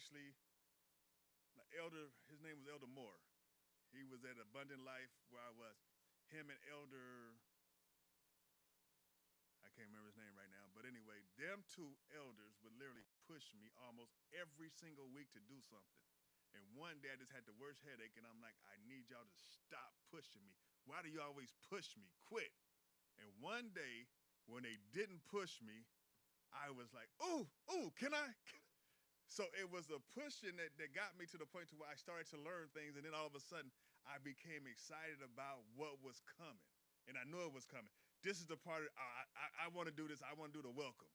actually, Elder, his name was Elder Moore. He was at Abundant Life where I was. Him and Elder, I can't remember his name right now, but anyway, them two elders would literally push me almost every single week to do something. And one day I just had the worst headache, and I'm like, I need y'all to stop pushing me. Why do you always push me? Quit. And one day, when they didn't push me, I was like, ooh, ooh, can I? So it was a pushing that got me to the point to where I started to learn things, and then all of a sudden, I became excited about what was coming. And I knew it was coming. This is the part of, I want to do this. I want to do the welcome.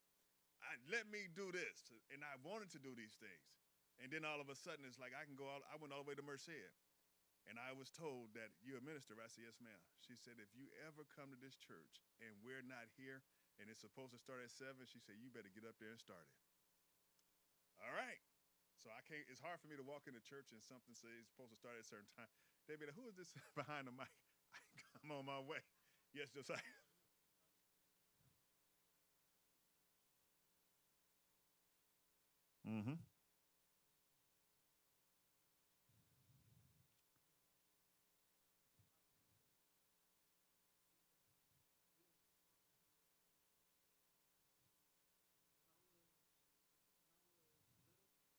Let me do this. And I wanted to do these things. And then all of a sudden, it's like I can go out. I went all the way to Merced. And I was told that you're a minister. I said, yes, ma'am. She said, if you ever come to this church and we're not here and it's supposed to start at 7, she said, you better get up there and start it. All right. So I can't, it's hard for me to walk into church and something says it's supposed to start at a certain time. They'd be like, who is this behind the mic? I'm on my way. Yes, Josiah. Mm-hmm.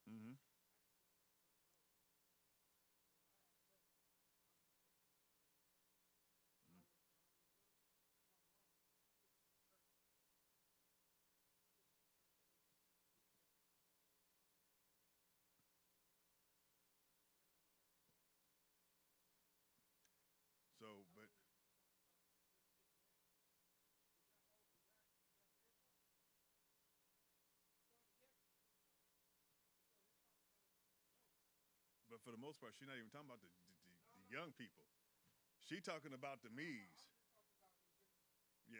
Mm-hmm. So, but for the most part, she's not even talking about the young people. She talking about the me's. Yeah.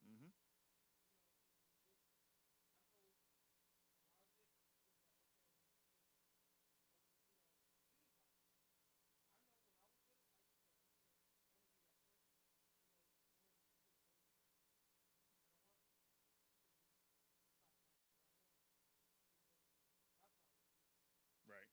Mm-hmm. Right.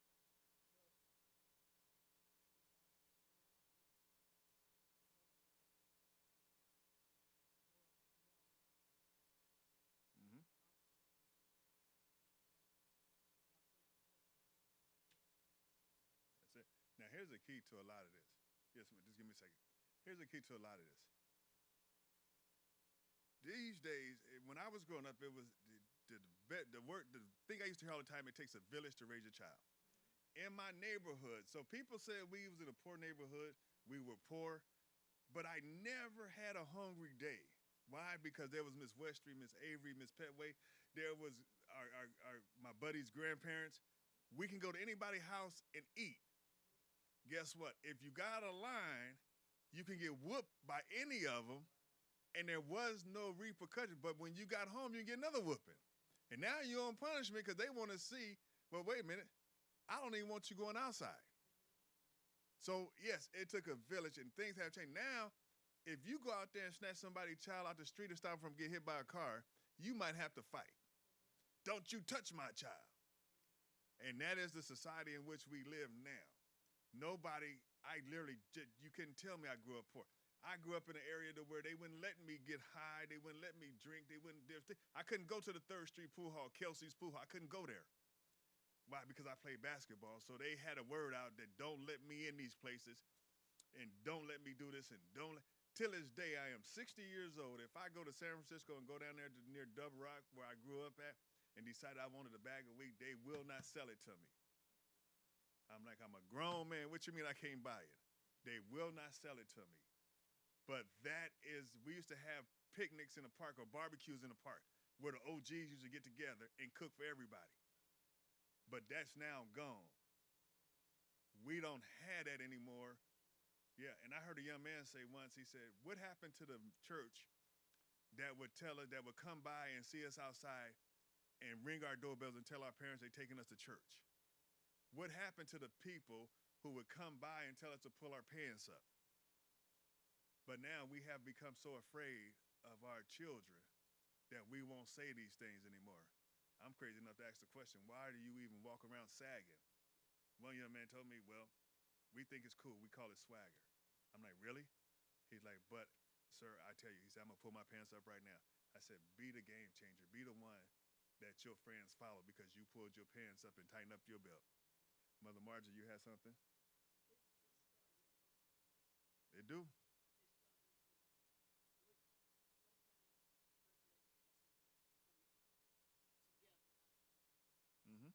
Mm-hmm. That's it. Now, here's the key to a lot of this. Yes, just give me a second. Here's the key to a lot of this. These days, when I was growing up, it was the thing I used to hear all the time. It takes a village to raise a child. In my neighborhood, so people said we was in a poor neighborhood. We were poor, but I never had a hungry day. Why? Because there was Miss Westry, Miss Avery, Miss Petway. There was my buddy's grandparents. We can go to anybody's house and eat. Guess what? If you got a line, you can get whooped by any of them, and there was no repercussion. But when you got home, you get another whooping. And now you're on punishment because they want to see, well, wait a minute, I don't even want you going outside. So, yes, it took a village, and things have changed. Now, if you go out there and snatch somebody's child out the street and stop them from getting hit by a car, you might have to fight. Don't you touch my child. And that is the society in which we live now. Nobody, I literally, you couldn't tell me I grew up poor. I grew up in an area to where they wouldn't let me get high. They wouldn't let me drink. They wouldn't. I couldn't go to the 3rd Street pool hall, Kelsey's pool hall. I couldn't go there. Why? Because I played basketball. So they had a word out that don't let me in these places and don't let me do this and don't let. Till this day, I am 60 years old. If I go to San Francisco and go down there to near Dub Rock, where I grew up at, and decide I wanted a bag of weed, they will not sell it to me. I'm like, I'm a grown man. What you mean I can't buy it? They will not sell it to me. But that is, we used to have picnics in the park or barbecues in the park where the OGs used to get together and cook for everybody. But that's now gone. We don't have that anymore. Yeah, and I heard a young man say once, he said, what happened to the church that would tell us, that would come by and see us outside and ring our doorbells and tell our parents they're taking us to church? What happened to the people who would come by and tell us to pull our pants up? But now we have become so afraid of our children that we won't say these things anymore. I'm crazy enough to ask the question, why do you even walk around sagging? One young man told me, well, we think it's cool. We call it swagger. I'm like, really? He's like, but, sir, I tell you, he said, I'm going to pull my pants up right now. I said, be the game changer. Be the one that your friends follow because you pulled your pants up and tightened up your belt. Mother Margie, you had something? They do. Mm-hmm.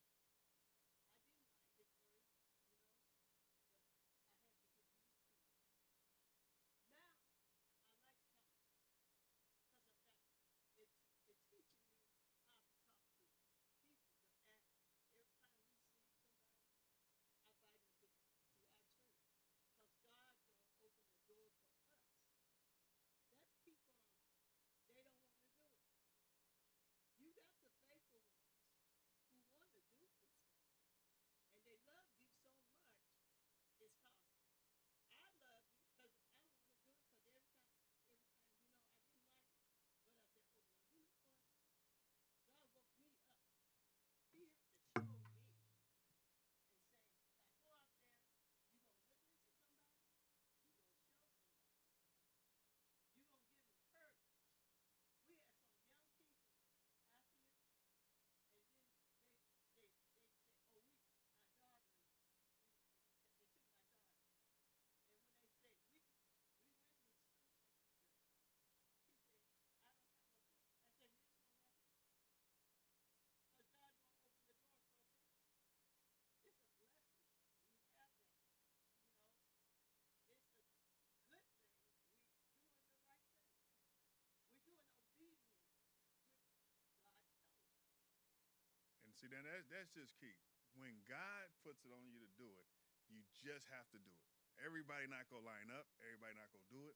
And see, then that's just key. When God puts it on you to do it, you just have to do it. Everybody not gonna line up. Everybody not gonna do it.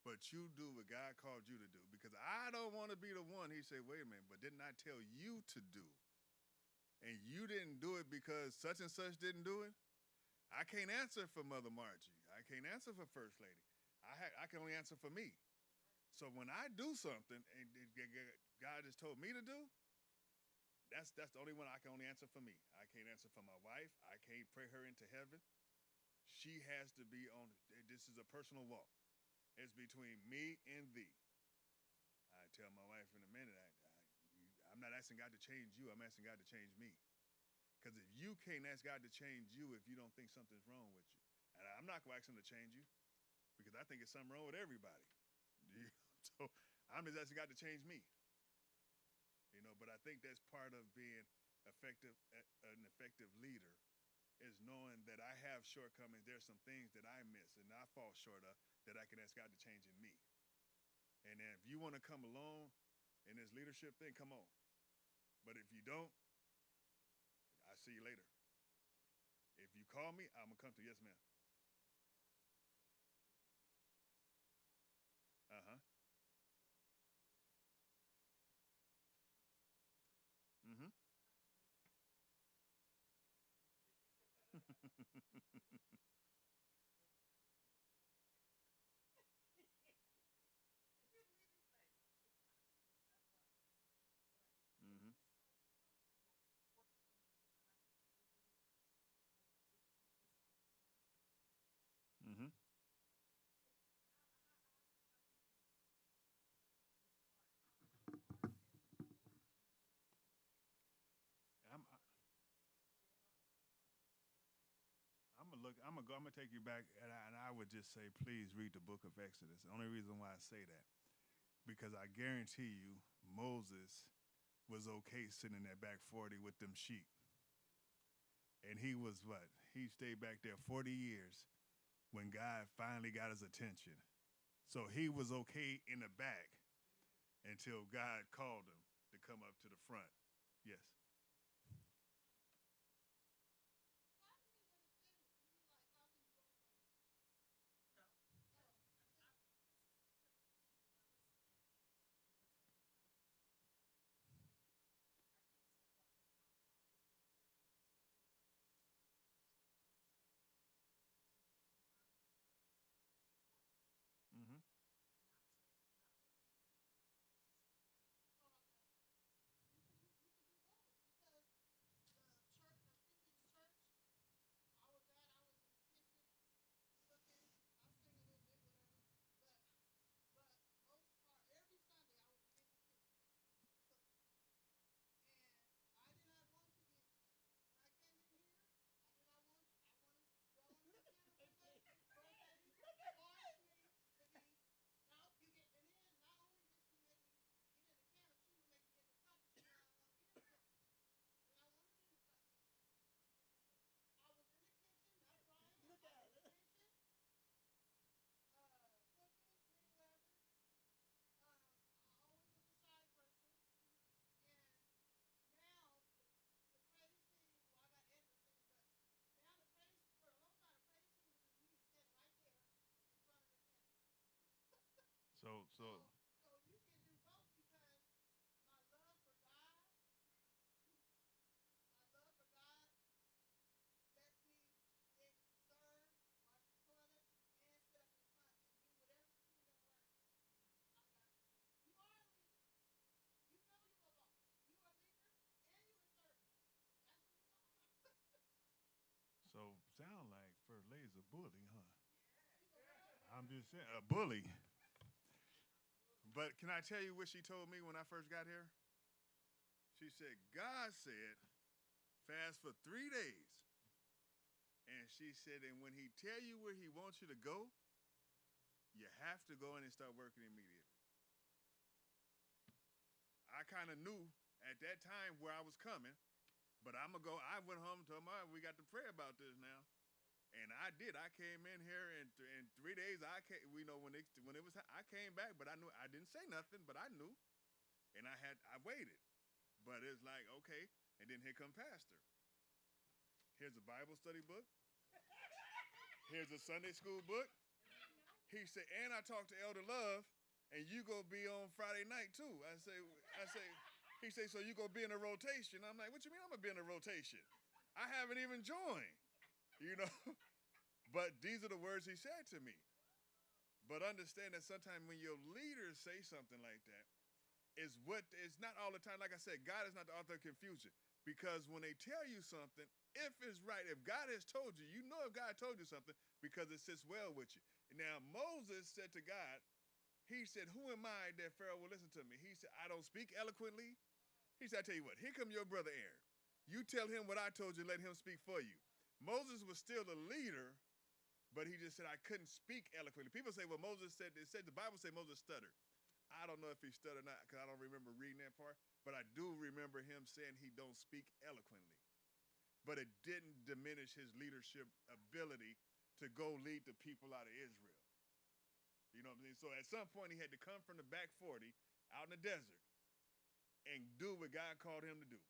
But you do what God called you to do. Because I don't want to be the one. He said, wait a minute, but didn't I tell you to do? And you didn't do it because such and such didn't do it? I can't answer for Mother Margie. I can't answer for First Lady. I can only answer for me. So when I do something and God just told me to do, that's the only one I can only answer for me. I can't answer for my wife. I can't pray her into heaven. She has to be on. This is a personal walk. It's between me and thee. I tell my wife in a minute, I'm not asking God to change you. I'm asking God to change me. Because if you can't ask God to change you if you don't think something's wrong with you, and I'm not going to ask him to change you because I think it's something wrong with everybody. So I'm just asking God to change me. But I think that's part of being an effective leader is knowing that I have shortcomings. There's some things that I miss and I fall short of that I can ask God to change in me. And then if you want to come along in this leadership thing, come on. But if you don't, I'll see you later. If you call me, I'm gonna come to you. Yes, ma'am. Uh-huh. Mm-hmm. Mm-hmm. Mm-hmm. I'm I'm gonna look. I'm gonna take you back, and I would just say, please read the Book of Exodus. The only reason why I say that because I guarantee you, Moses was okay sitting in that back 40 with them sheep, and he was what? He stayed back there 40 years when God finally got his attention. So he was okay in the back until God called him to come up to the front. Yes. So sound like First Lady's a bully, huh? I'm just saying, a bully. But can I tell you what she told me when I first got here? She said, God said, fast for 3 days. And she said, and when he tell you where he wants you to go, you have to go in and start working immediately. I kind of knew at that time where I was coming, but I'm going to go. I went home and told my we got to pray about this now. And I did. I came in here and in 3 days. I came. We know when it was. I came back, but I knew I didn't say nothing. But I knew, and I waited. But it's like okay. And then here come Pastor. Here's a Bible study book. Here's a Sunday school book. He said, and I talked to Elder Love, and you gonna be on Friday night too. I say. He said, so you gonna be in a rotation? I'm like, what you mean I'm gonna be in a rotation? I haven't even joined. You know. But these are the words he said to me. But understand that sometimes when your leaders say something like that, it's not all the time. Like I said, God is not the author of confusion. Because when they tell you something, if it's right, if God has told you, you know if God told you something because it sits well with you. Now, Moses said to God, he said, who am I that Pharaoh will listen to me? He said, I don't speak eloquently. He said, I tell you what, here come your brother Aaron. You tell him what I told you, let him speak for you. Moses was still a leader, but he just said, I couldn't speak eloquently. People say, well, Moses said, the Bible said Moses stuttered. I don't know if he stuttered or not because I don't remember reading that part, but I do remember him saying he don't speak eloquently. But it didn't diminish his leadership ability to go lead the people out of Israel. You know what I mean? So at some point he had to come from the back 40 out in the desert and do what God called him to do.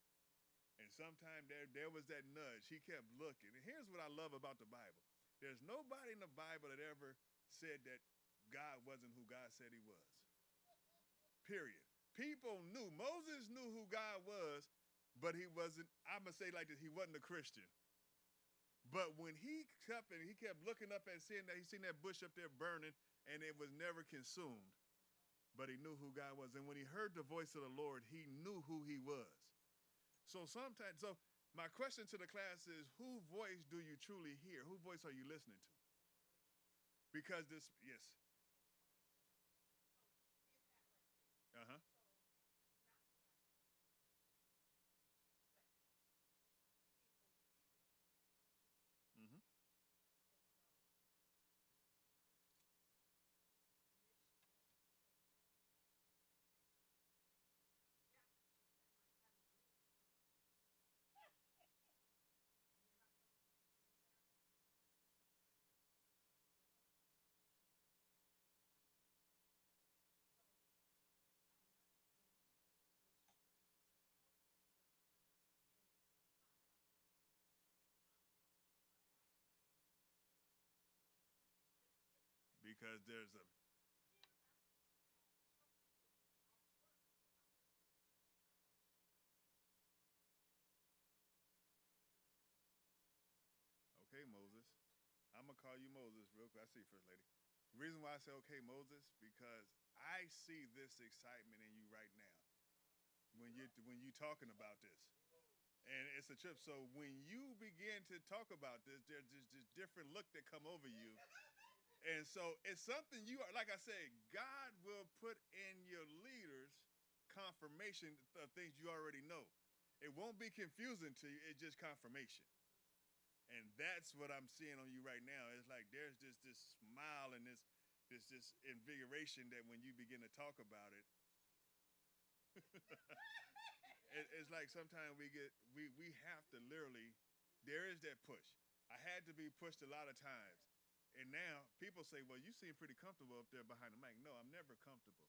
And sometimes there was that nudge. He kept looking. And here's what I love about the Bible. There's nobody in the Bible that ever said that God wasn't who God said he was. Period. People knew. Moses knew who God was, but he wasn't, I'm going to say like this, he wasn't a Christian. But when he kept looking up and seeing that, he seen that bush up there burning and it was never consumed. But he knew who God was. And when he heard the voice of the Lord, he knew who he was. So my question to the class is, whose voice do you truly hear? Whose voice are you listening to? Because yes. Uh-huh. Mm-hmm. Because there's a okay, Moses. I'm gonna call you Moses real quick. I see you, First Lady. The reason why I say okay, Moses, because I see this excitement in you right now when you talking about this. And it's a trip. So when you begin to talk about this, there's this different look that come over you. And so it's something you are, like I said, God will put in your leaders confirmation of things you already know. It won't be confusing to you. It's just confirmation. And that's what I'm seeing on you right now. It's like there's this smile and this invigoration that when you begin to talk about it, it's like sometimes we have to literally, there is that push. I had to be pushed a lot of times. And now people say, well, you seem pretty comfortable up there behind the mic. No, I'm never comfortable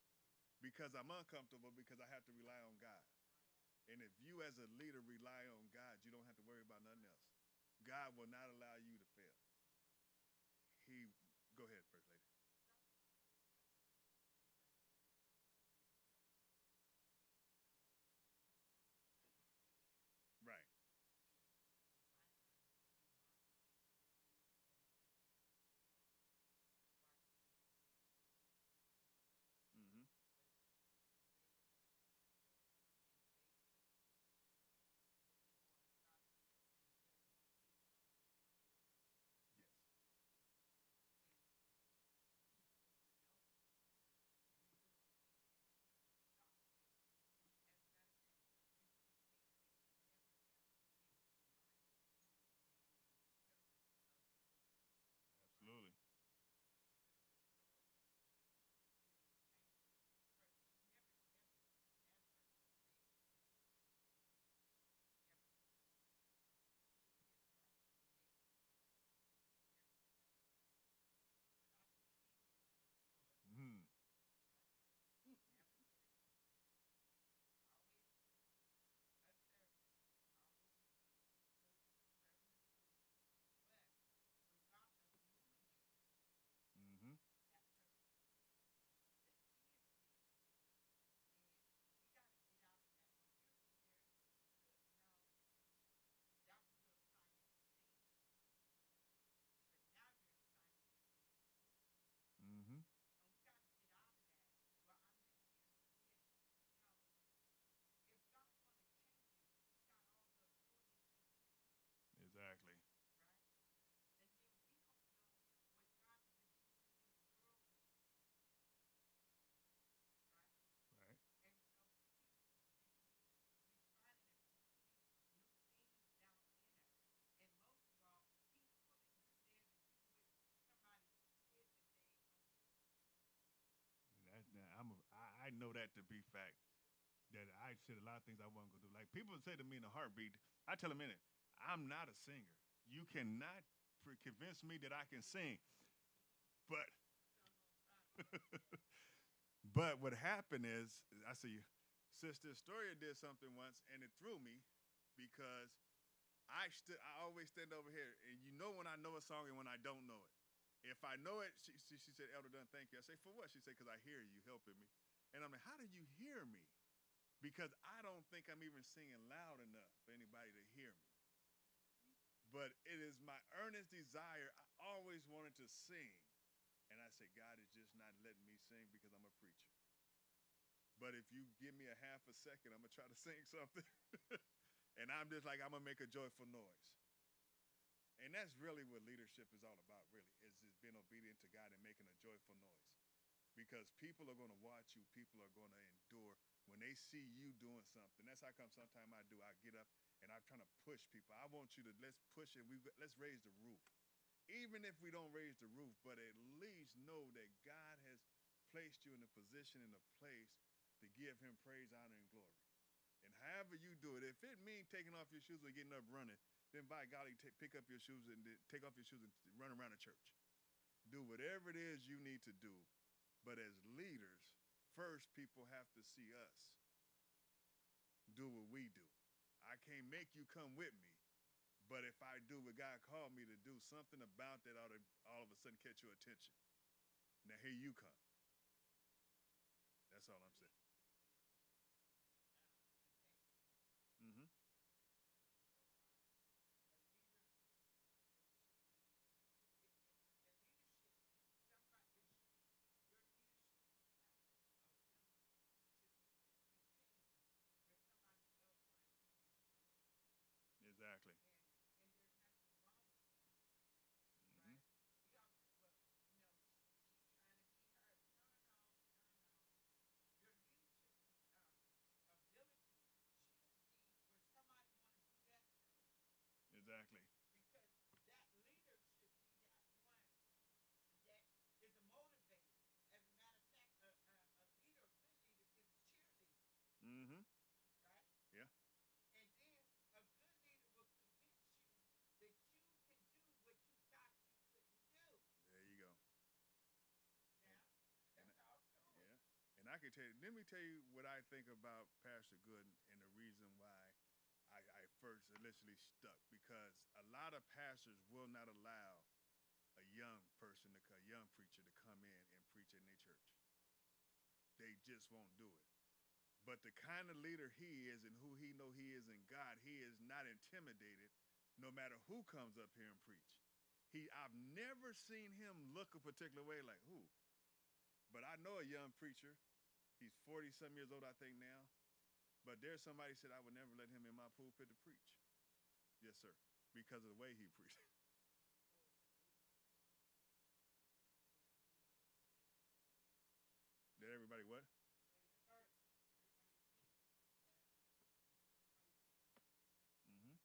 because I'm uncomfortable because I have to rely on God. And if you as a leader rely on God, you don't have to worry about nothing else. God will not allow you to fail. Go ahead, First Lady. know that to be fact. That I said a lot of things I wasn't gonna do. Like people say to me in a heartbeat, I tell them in it, I'm not a singer. You cannot convince me that I can sing. But but what happened is, I see, Sister Storia did something once, and it threw me because I always stand over here, and you know when I know a song and when I don't know it. If I know it, she said, Elder Dunn, thank you. I say, for what? She said, because I hear you helping me. And I'm like, how do you hear me? Because I don't think I'm even singing loud enough for anybody to hear me. But it is my earnest desire. I always wanted to sing. And I said, God is just not letting me sing because I'm a preacher. But if you give me a half a second, I'm going to try to sing something. And I'm just like, I'm going to make a joyful noise. And that's really what leadership is all about, really, is just being obedient to God and making a joyful noise. Because people are going to watch you, people are going to endure. When they see you doing something, that's how come sometimes I do. I get up and I'm trying to push people. I want you to, let's push it. Let's raise the roof. Even if we don't raise the roof, but at least know that God has placed you in a position, in a place to give him praise, honor, and glory. And however you do it, if it means taking off your shoes and getting up running, then by golly, pick up your shoes and take off your shoes and run around the church. Do whatever it is you need to do. But as leaders, first people have to see us do what we do. I can't make you come with me, but if I do what God called me to do, something about that ought to all of a sudden catch your attention. Now here you come. That's all I'm saying. Mm-hmm. Exactly. Mm-hmm. Exactly. Mm-hmm. Yeah. There you go. And yeah. And I can tell you, let me tell you what I think about Pastor Gooden and the reason why I first initially stuck. Because a lot of pastors will not allow a young person, a young preacher to come in and preach in their church. They just won't do it. But the kind of leader he is and who he know he is in God, he is not intimidated no matter who comes up here and preach. I've never seen him look a particular way like who. But I know a young preacher. He's 40 some years old, I think now. But there's somebody said I would never let him in my pulpit to preach. Yes, sir. Because of the way he preached. Did everybody what? Mm-hmm.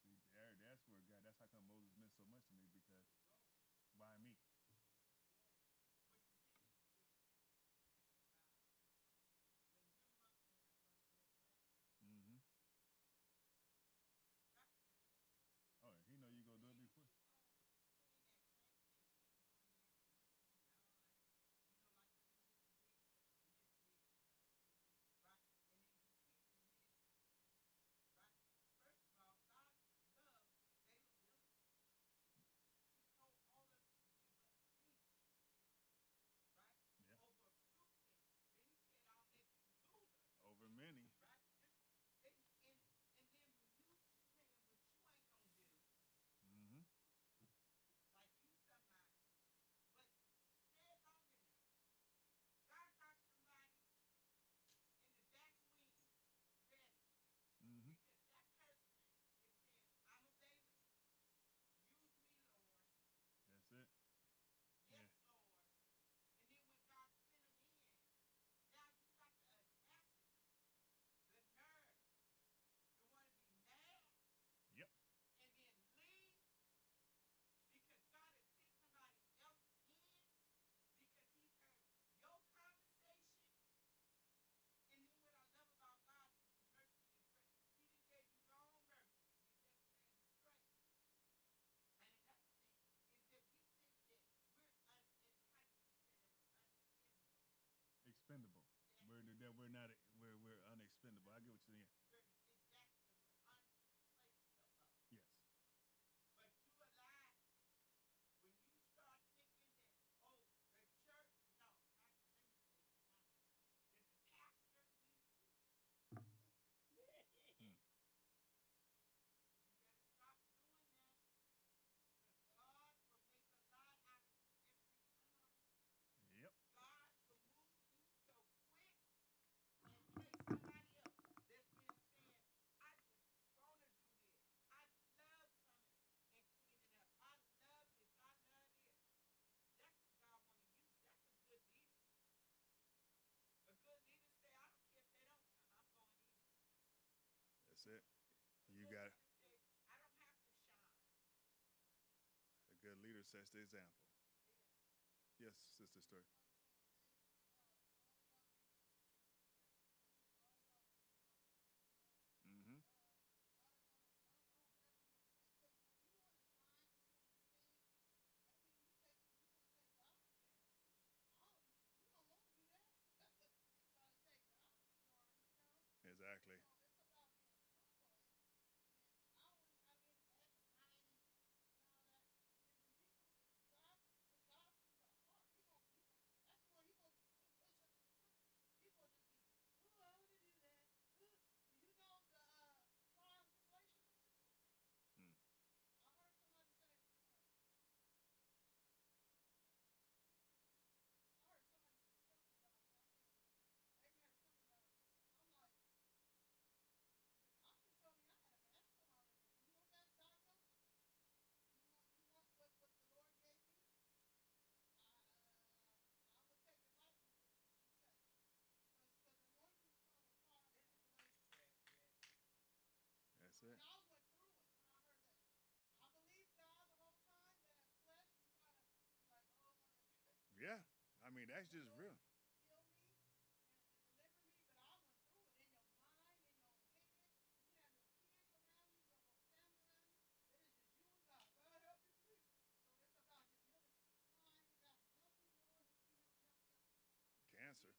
Let's see. That's where God. That's how come Moses meant so much to me because why me? Mm-hmm. Oh, he know you gonna do it before. we're not we're unexpendable. I get what you're saying. Yes. Mm. Yep. That's it. You got it. A good leader sets the example. Yes, Sister Story. Mm-hmm. Exactly. Mm. That's it. Yeah. I mean, that's just real. Cancer.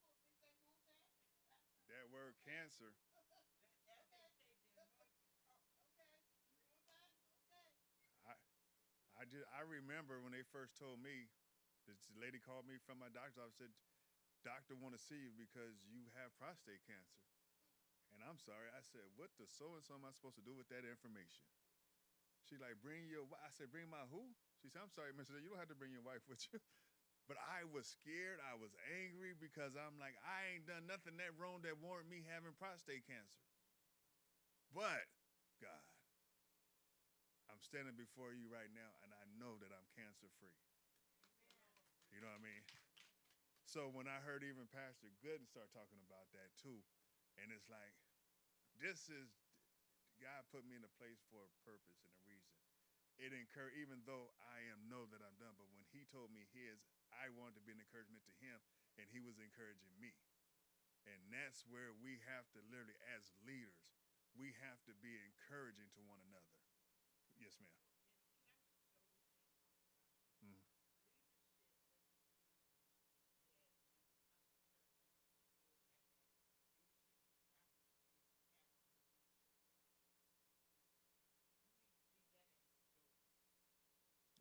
That word cancer. I I remember when they first told me, this lady called me from my doctor's office said, "Doctor want to see you because you have prostate cancer." And I'm sorry, I said, "What the so and so am I supposed to do with that information?" She like, "Bring your." I said, "Bring my who?" She said, "I'm sorry, Mister. You don't have to bring your wife with you." But I was scared. I was angry because I'm like, I ain't done nothing that wrong that warrant me having prostate cancer. But God, I'm standing before you right now, and I know that I'm cancer free. You know what I mean? So when I heard even Pastor Gooden start talking about that too, and it's like, this is God put me in a place for a purpose and a reason. It encouraged, even though I am know that I'm done, but when he told me his, I wanted to be an encouragement to him, and he was encouraging me. And that's where we have to literally, as leaders, we have to be encouraging to one another. Yes, ma'am. Mm.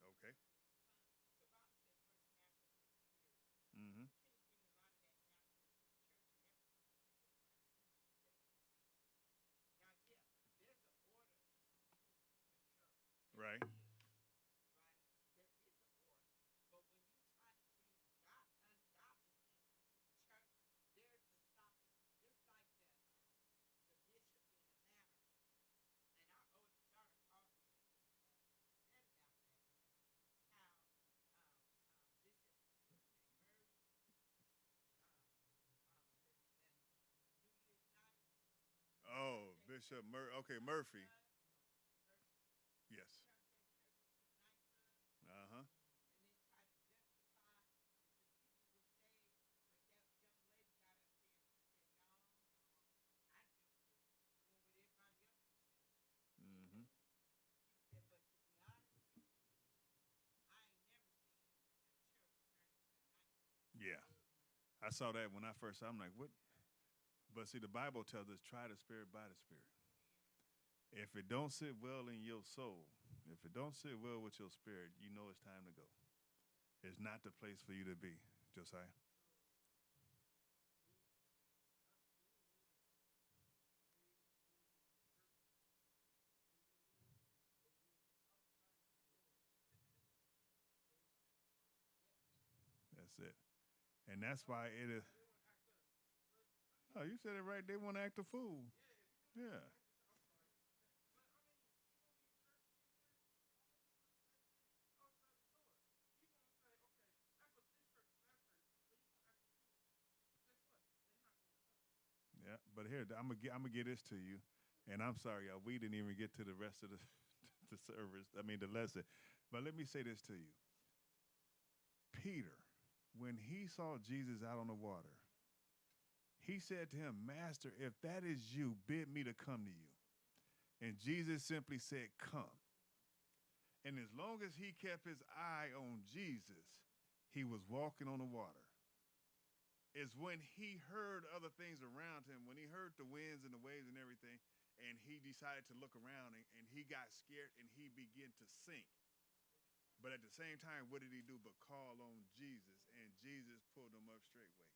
Okay. Mm-hmm. Right. Oh, Bishop Okay, Murphy. Yes. Uh huh. Mm-hmm. Yeah. I saw that when I first saw. I'm like, what? But see, the Bible tells us try the spirit by the spirit. If it don't sit well in your soul, if it don't sit well with your spirit, you know it's time to go. It's not the place for you to be, Josiah. That's it. And that's why it is. Oh, you said it right. They want to act a fool. Yeah. Yeah. But here, I'm gonna get this to you, and I'm sorry, y'all. We didn't even get to the rest of the the service. I mean, the lesson. But let me say this to you. Peter, when he saw Jesus out on the water, he said to him, Master, if that is you, bid me to come to you. And Jesus simply said, Come. And as long as he kept his eye on Jesus, he was walking on the water. It's when he heard other things around him, when he heard the winds and the waves and everything, and he decided to look around and he got scared and he began to sink. But at the same time, what did he do but call on Jesus? And Jesus pulled him up straightway.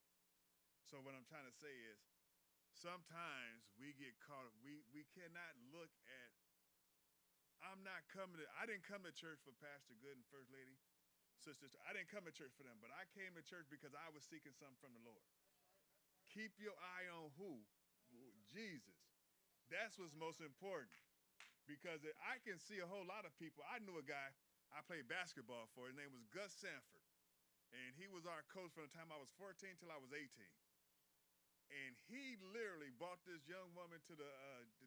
So what I'm trying to say is sometimes we get caught up. We cannot look at I didn't come to church for Pastor Good and First Lady, sisters. I didn't come to church for them, but I came to church because I was seeking something from the Lord. Keep your eye on who? Jesus. That's what's most important. Because I can see a whole lot of people. I knew a guy I played basketball for. His name was Gus Sanford. And he was our coach from the time I was 14 till I was 18. And he literally brought this young woman to the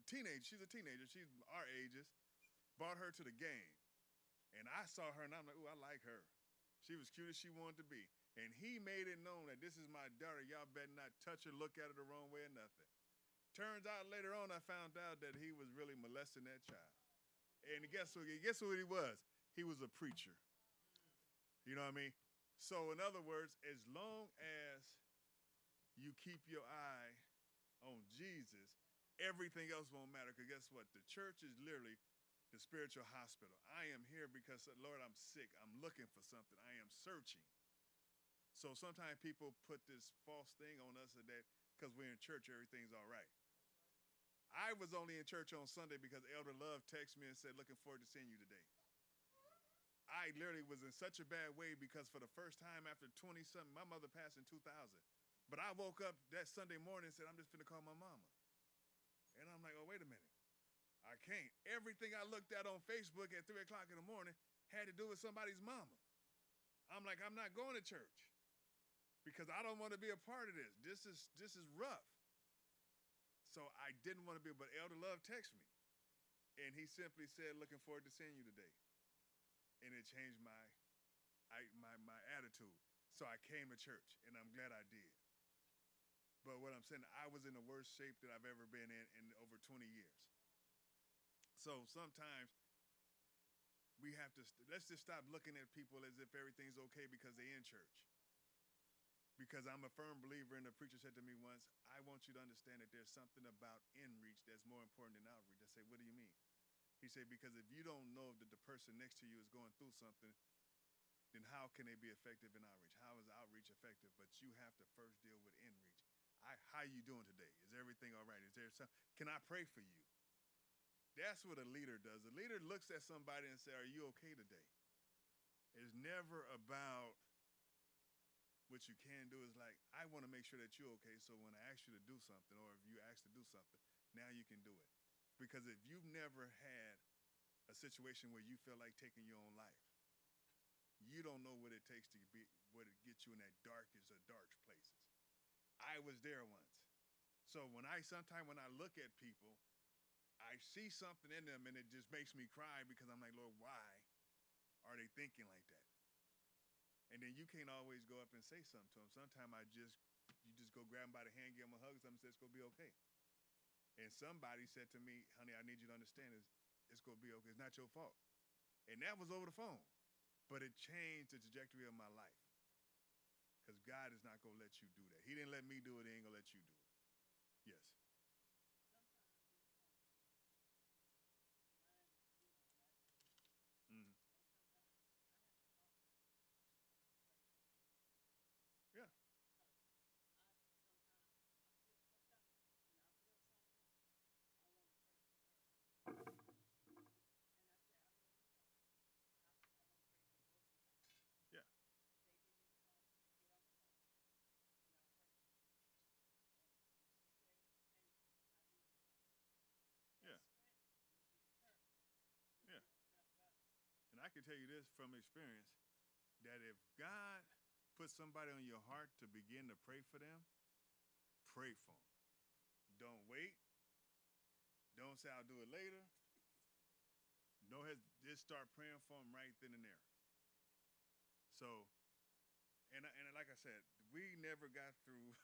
teenage. She's a teenager. She's our ages. Brought her to the game. And I saw her and I'm like, ooh, I like her. She was cute as she wanted to be. And he made it known that this is my daughter. Y'all better not touch her, look at her the wrong way or nothing. Turns out later on I found out that he was really molesting that child. And guess what? Guess what he was? He was a preacher. You know what I mean? So in other words, as long as you keep your eye on Jesus, everything else won't matter. Because guess what? The church is literally the spiritual hospital. I am here because, Lord, I'm sick. I'm looking for something. I am searching. So sometimes people put this false thing on us that because we're in church, everything's all right. I was only in church on Sunday because Elder Love texted me and said, looking forward to seeing you today. I literally was in such a bad way because for the first time after 20-something, my mother passed in 2000. But I woke up that Sunday morning and said, I'm just finna call my mama. And I'm like, oh, wait a minute. I can't. Everything I looked at on Facebook at 3 o'clock in the morning had to do with somebody's mama. I'm like, I'm not going to church because I don't want to be a part of this. This is rough. So I didn't want to be, but Elder Love texted me. And he simply said, looking forward to seeing you today. And it changed my attitude. So I came to church, and I'm glad I did. But what I'm saying, I was in the worst shape that I've ever been in over 20 years. So sometimes we have to, let's just stop looking at people as if everything's okay because they're in church. Because I'm a firm believer, and the preacher said to me once, I want you to understand that there's something about in-reach that's more important than outreach. I said, what do you mean? He said, because if you don't know that the person next to you is going through something, then how can they be effective in outreach? How is outreach effective? But you have to first deal with in-reach. How you doing today? Is everything all right? Is there some? Can I pray for you? That's what a leader does. A leader looks at somebody and says, are you okay today? It's never about what you can do. Is like, I want to make sure that you're okay, so when I ask you to do something, or if you ask to do something, now you can do it. Because if you've never had a situation where you feel like taking your own life, you don't know what it takes to be, what it gets you in that darkest of dark places. I was there once. So when I look at people, I see something in them and it just makes me cry because I'm like, Lord, why are they thinking like that? And then you can't always go up and say something to them. Sometimes you just go grab them by the hand, give them a hug, something, say it's going to be okay. And somebody said to me, honey, I need you to understand it's going to be okay. It's not your fault. And that was over the phone. But it changed the trajectory of my life. Because God is not going to let you do that. He didn't let me do it. He ain't going to let you do it. Yes. Mm. Yeah. Yeah. Yeah. Yeah. And I can tell you this from experience that if God puts somebody on your heart to begin to pray for them, pray for them. Don't wait. Don't say I'll do it later. No, just start praying for them right then and there. So, and like I said, we never got through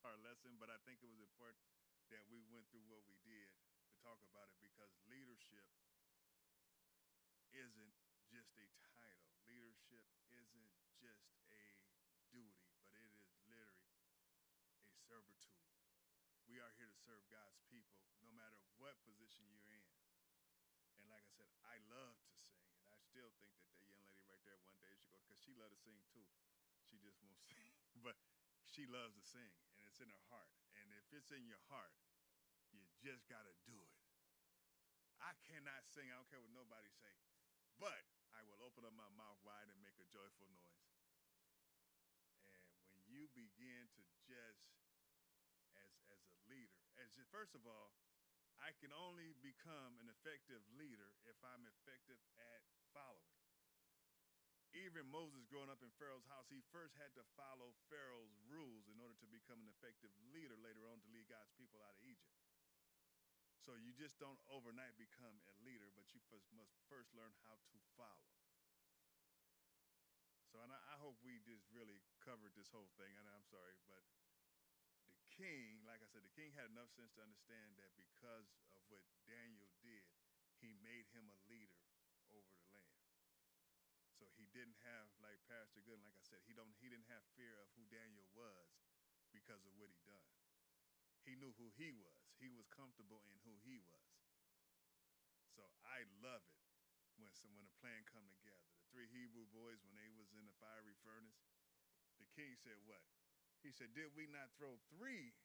our lesson, but I think it was important that we went through what we did to talk about it because leadership isn't just a title. Leadership isn't just a duty, but it is literally a servitude. We are here to serve God's people no matter what position you're in. And like I said, I love to sing, and I still think that that young lady right there one day should go because she loves to sing too. She just won't sing, but she loves to sing, and it's in her heart. And if it's in your heart, you just gotta do it. I cannot sing. I don't care what nobody say, but I will open up my mouth wide and make a joyful noise. And when you begin to just as a leader, first of all, I can only become an effective leader if I'm effective at following. Even Moses growing up in Pharaoh's house, he first had to follow Pharaoh's rules in order to become an effective leader later on to lead God's people out of Egypt. So you just don't overnight become a leader, but you must first learn how to follow. So, and I hope we just really covered this whole thing. And I'm sorry, but the king, like I said, the king had enough sense to understand that because of what Daniel did, he made him a leader over the land. So he didn't have, like Pastor Good, like I said, he didn't have fear of who Daniel was because of what he done. He knew who he was. He was comfortable in who he was. So I love it when a plan come together. The three Hebrew boys when they was in the fiery furnace, the king said what? He said, "Did we not throw three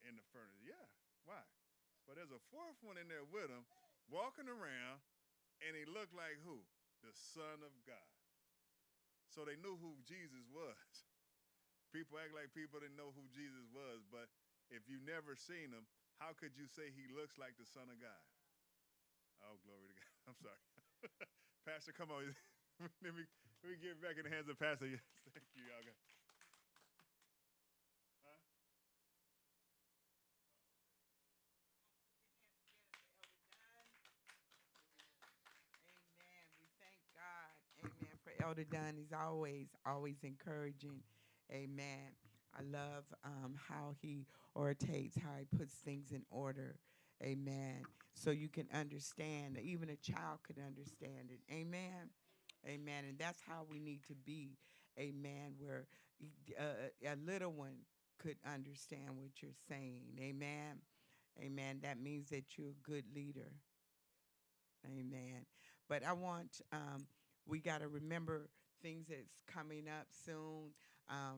in the furnace?" Yeah. Why? But there's a fourth one in there with him, walking around, and he looked like who? The Son of God. So they knew who Jesus was. People act like people didn't know who Jesus was, but if you never seen him, how could you say he looks like the Son of God? Oh, glory to God. I'm sorry. Pastor, come on. let me get back in the hands of Pastor. Yes, thank you, y'all. Huh? Amen. We thank God. Amen. For Elder Dunn. He's always encouraging. Amen. I love how he orates, how he puts things in order. Amen. So you can understand. Even a child could understand it. Amen. Amen. And that's how we need to be. Amen. Where a little one could understand what you're saying. Amen. Amen. That means that you're a good leader. Amen. But we got to remember things that's coming up soon.